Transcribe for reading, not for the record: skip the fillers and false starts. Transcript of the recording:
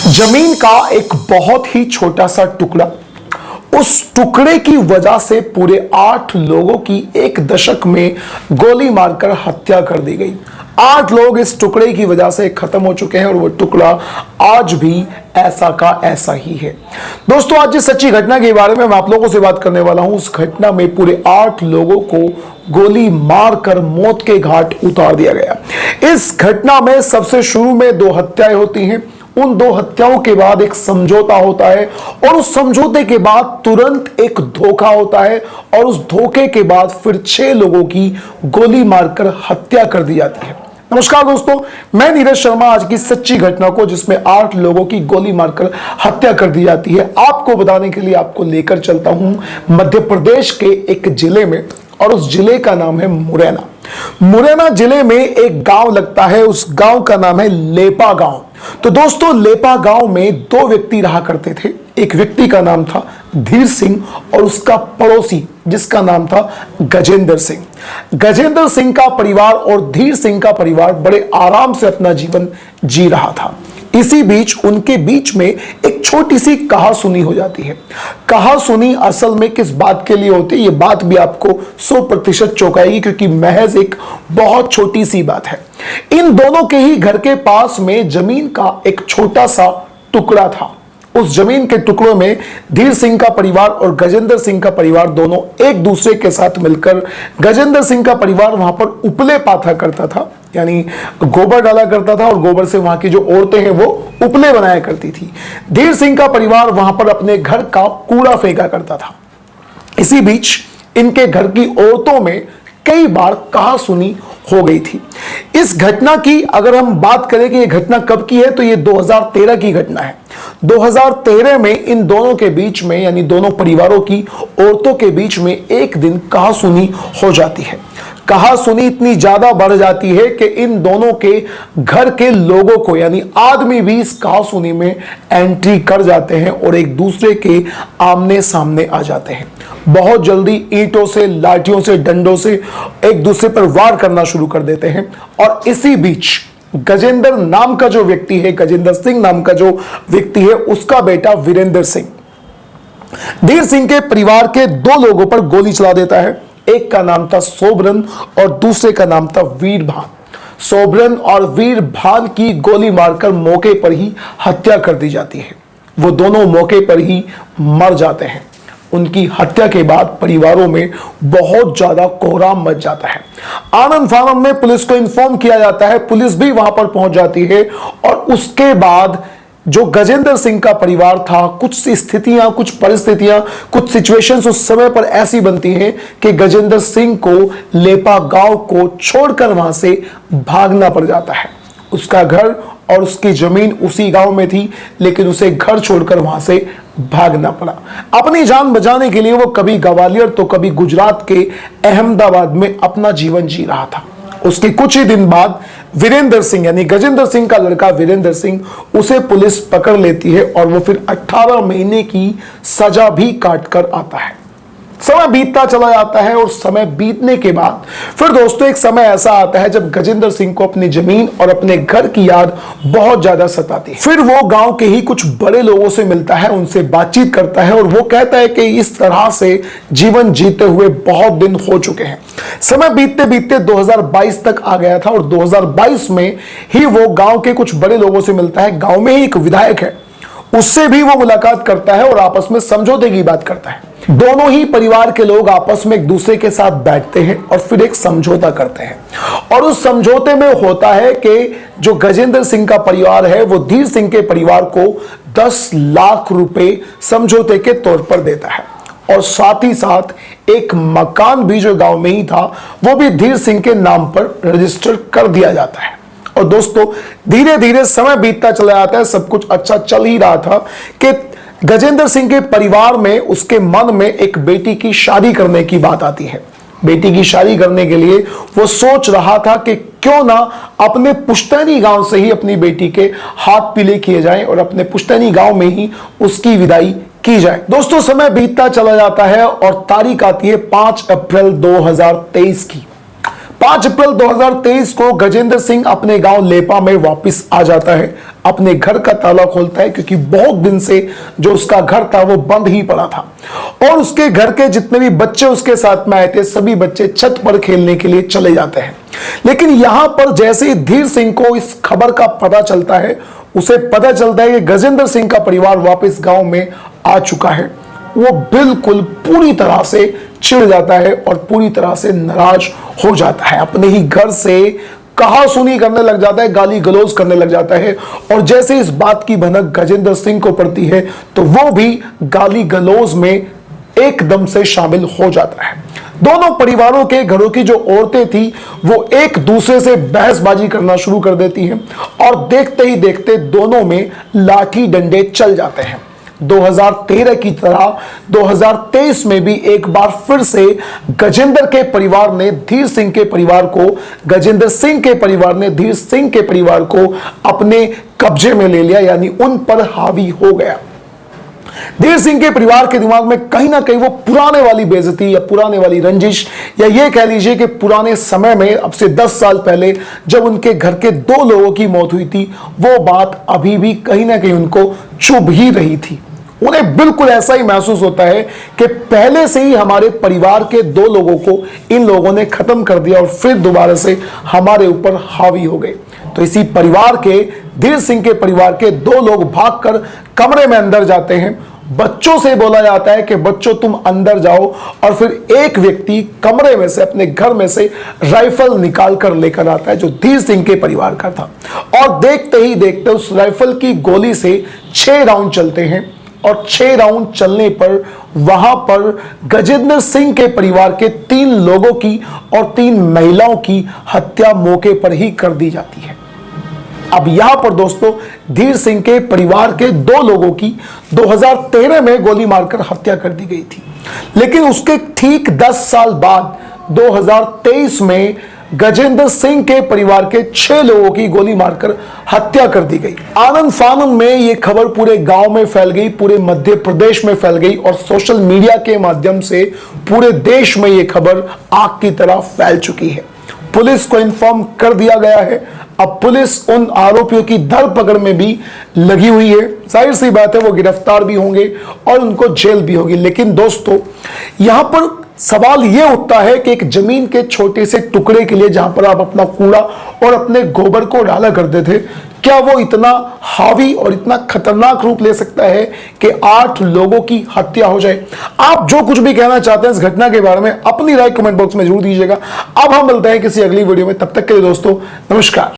जमीन का एक बहुत ही छोटा सा टुकड़ा, उस टुकड़े की वजह से पूरे 8 लोगों की एक दशक में गोली मारकर हत्या कर दी गई। 8 लोग इस टुकड़े की वजह से खत्म हो चुके हैं और वो टुकड़ा आज भी ऐसा का ऐसा ही है। दोस्तों, आज जिस सच्ची घटना के बारे में मैं आप लोगों से बात करने वाला हूं, उस घटना में पूरे 8 लोगों को गोली मारकर मौत के घाट उतार दिया गया। इस घटना में सबसे शुरू में 2 हत्याएं होती हैं। उन 2 हत्याओं के बाद एक समझौता होता है और उस समझौते के बाद तुरंत एक धोखा होता है और उस धोखे के बाद फिर 6 लोगों की गोली मारकर हत्या कर दी जाती है। नमस्कार दोस्तों, मैं नीरज शर्मा आज की सच्ची घटना को, जिसमें 8 लोगों की गोली मारकर हत्या कर दी जाती है, आपको बताने के लिए आपको लेकर चलता हूं मध्य प्रदेश के एक जिले में, और उस जिले का नाम है मुरैना। मुरैना जिले में एक गांव लगता है, उस गांव का नाम है लेपा गांव। तो दोस्तों, लेपा गांव में 2 व्यक्ति रहा करते थे। एक व्यक्ति का नाम था धीर सिंह और उसका पड़ोसी जिसका नाम था गजेंद्र सिंह। गजेंद्र सिंह का परिवार और धीर सिंह का परिवार बड़े आराम से अपना जीवन जी रहा था। इसी बीच उनके बीच में एक छोटी सी कहासुनी हो जाती है। कहासुनी असल में किस बात के लिए होती है, ये बात भी आपको 100% चौंकाएगी, क्योंकि महज एक बहुत छोटी सी बात है। इन दोनों के ही घर के पास में जमीन का एक छोटा सा टुकड़ा था। उस जमीन के टुकड़ों में धीर सिंह का परिवार और गजेंद्र सिंह का परिवार दोनों एक दूसरे के साथ मिलकर, गजेंद्र सिंह का परिवार वहां पर उपले पाथा करता था, यानी गोबर डाला करता था और गोबर से वहां की जो औरतें हैं वो उपले बनाया करती थी। धीर सिंह का परिवार वहां पर अपने घर का कूड़ा फेंका करता था। इसी बीच इनके घर की औरतों में कई बार कहासुनी हो गई थी। इस घटना की अगर हम बात करें कि यह घटना कब की है, तो यह 2013 की घटना है। 2013 में इन दोनों के बीच में, यानी दोनों परिवारों की औरतों के बीच में एक दिन कहासुनी हो जाती है। कहासुनी इतनी ज्यादा बढ़ जाती है कि इन दोनों के घर के लोगों को, यानी आदमी भी इस कहासुनी में एंट्री कर जाते हैं और एक दूसरे के आमने सामने आ जाते हैं। बहुत जल्दी ईंटों से, लाठियों से, डंडों से एक दूसरे पर वार करना शुरू कर देते हैं। और इसी बीच गजेंद्र नाम का जो व्यक्ति है, गजेंद्र सिंह नाम का जो व्यक्ति है, उसका बेटा वीरेंद्र सिंह धीर सिंह के परिवार के 2 लोगों पर गोली चला देता है। एक का नाम था सोबरन और दूसरे का नाम था वीरभान। सोबरन और वीरभान की गोली मारकर मौके पर ही हत्या कर दी जाती है। वो दोनों मौके पर ही मर जाते हैं। उनकी हत्या के बाद परिवारों में बहुत ज्यादा कोहराम मच जाता है। आनंद फानंद में पुलिस को इन्फॉर्म किया जाता है, पुलिस भी वहां पर पहुंच जाती है और उसके बाद जो गजेंद्र सिंह का परिवार था, कुछ स्थितियां, कुछ परिस्थितियां, कुछ सिचुएशंस उस समय पर ऐसी बनती हैं कि गजेंद्र सिंह को लेपा गांव को छोड़कर वहां से भागना पड़ जाता है। उसका घर और उसकी जमीन उसी गांव में थी, लेकिन उसे घर छोड़कर वहां से भागना पड़ा। अपनी जान बचाने के लिए वो कभी ग्वालियर तो कभी गुजरात के अहमदाबाद में अपना जीवन जी रहा था। उसके कुछ ही दिन बाद वीरेंद्र सिंह, यानी गजेंद्र सिंह का लड़का वीरेंद्र सिंह, उसे पुलिस पकड़ लेती है और वो फिर 18 महीने की सजा भी काट कर आता है। समय बीतता चला जाता है और समय बीतने के बाद फिर दोस्तों एक समय ऐसा आता है जब गजेंद्र सिंह को अपनी जमीन और अपने घर की याद बहुत ज्यादा सताती है। फिर वो गांव के ही कुछ बड़े लोगों से मिलता है, उनसे बातचीत करता है और वो कहता है कि इस तरह से जीवन जीते हुए बहुत दिन हो चुके हैं। समय बीतते बीतते 2022 तक आ गया था और 2022 में ही वो गांव के कुछ बड़े लोगों से मिलता है। गांव में ही एक विधायक है, उससे भी वो मुलाकात करता है और आपस में समझौते की बात करता है। दोनों ही परिवार के लोग आपस में एक दूसरे के साथ बैठते हैं और फिर एक समझौता करते हैं। और उस समझौते में होता है कि जो गजेंद्र सिंह का परिवार है वो धीर सिंह के परिवार को 10 लाख रुपए समझौते के तौर पर देता है और साथ ही साथ एक मकान भी जो गांव में ही था वो भी धीर सिंह के नाम पर रजिस्टर कर दिया जाता है। और दोस्तों, धीरे धीरे समय बीतता चला जाता है, सब कुछ अच्छा चल ही रहा था कि गजेंद्र सिंह के परिवार में, उसके मन में एक बेटी की शादी करने की बात आती है। बेटी की शादी करने के लिए वो सोच रहा था कि क्यों ना अपने पुश्तैनी गांव से ही अपनी बेटी के हाथ पीले किए जाएं और अपने पुश्तैनी गांव में ही उसकी विदाई की जाए। दोस्तों, समय बीतता चला जाता है और तारीख आती है 5 अप्रैल 2023 की। 5 अप्रैल 2023 को गजेंद्र सिंह अपने गांव लेपा में वापस आ जाता है। अपने घर का ताला खोलता है, क्योंकि बहुत दिन से जो उसका घर था वो बंद ही पड़ा था। और उसके घर के जितने भी बच्चे उसके साथ में आए थे, सभी बच्चे छत पर खेलने के लिए चले जाते हैं। लेकिन यहां पर जैसे ही धीर सिंह को इस खबर का पता चलता है, उसे पता चलता है कि गजेंद्र सिंह का परिवार वापस गांव में आ चुका है, वो बिल्कुल पूरी तरह से चिढ़ जाता है और पूरी तरह से नाराज हो जाता है। अपने ही घर से कहा सुनी करने लग जाता है, गाली गलौज करने लग जाता है। और जैसे इस बात की भनक गजेंद्र सिंह को पड़ती है तो वो भी गाली गलौज में एकदम से शामिल हो जाता है। दोनों परिवारों के घरों की जो औरतें थी वो एक दूसरे से बहसबाजी करना शुरू कर देती हैं और देखते ही देखते दोनों में लाठी डंडे चल जाते हैं। 2013 की तरह 2023 में भी एक बार फिर से गजेंद्र के परिवार ने धीर सिंह के परिवार को, गजेंद्र सिंह के परिवार ने धीर सिंह के परिवार को अपने कब्जे में ले लिया, यानी उन पर हावी हो गया। धीर सिंह के परिवार के दिमाग में कहीं ना कहीं वो पुराने वाली बेइज्जती या पुराने वाली रंजिश, या ये कह लीजिए कि पुराने समय में अब से 10 साल पहले जब उनके घर के 2 लोगों की मौत हुई थी, वो बात अभी भी कहीं ना कहीं उनको चुभ ही रही थी। उन्हें बिल्कुल ऐसा ही महसूस होता है कि पहले से ही हमारे परिवार के 2 लोगों को इन लोगों ने खत्म कर दिया और फिर दोबारा से हमारे ऊपर हावी हो गए। तो इसी परिवार के, धीर सिंह के परिवार के 2 लोग भागकर कमरे में अंदर जाते हैं। बच्चों से बोला जाता है कि बच्चों तुम अंदर जाओ, और फिर एक व्यक्ति कमरे में से, अपने घर में से राइफल निकाल कर लेकर आता है जो धीर सिंह के परिवार का था। और देखते ही देखते उस राइफल की गोली से 6 राउंड चलते हैं और 6 राउंड चलने पर वहां पर गजेंद्र सिंह के परिवार के 3 लोगों की और 3 महिलाओं की हत्या मौके पर ही कर दी जाती है। अब यहां पर दोस्तों धीर सिंह के परिवार के 2 लोगों की 2013 में गोली मारकर हत्या कर दी गई थी, लेकिन उसके ठीक 10 साल बाद 2023 में गजेंद्र सिंह के परिवार के 6 लोगों की गोली मारकर हत्या कर दी गई। आनंद फानन में यह खबर पूरे गांव में फैल गई, पूरे मध्य प्रदेश में फैल गई और सोशल मीडिया के माध्यम से पूरे देश में यह खबर आग की तरह फैल चुकी है। पुलिस को इन्फॉर्म कर दिया गया है। अब पुलिस उन आरोपियों की धरपकड़ में भी लगी हुई है। जाहिर सी बात है वो गिरफ्तार भी होंगे और उनको जेल भी होगी। लेकिन दोस्तों यहां पर सवाल यह उठता है कि एक जमीन के छोटे से टुकड़े के लिए जहां पर आप अपना कूड़ा और अपने गोबर को डाला करते थे, क्या वो इतना हावी और इतना खतरनाक रूप ले सकता है कि 8 लोगों की हत्या हो जाए? आप जो कुछ भी कहना चाहते हैं इस घटना के बारे में अपनी राय कमेंट बॉक्स में जरूर दीजिएगा। अब हम मिलते हैं किसी अगली वीडियो में, तब तक के लिए दोस्तों नमस्कार।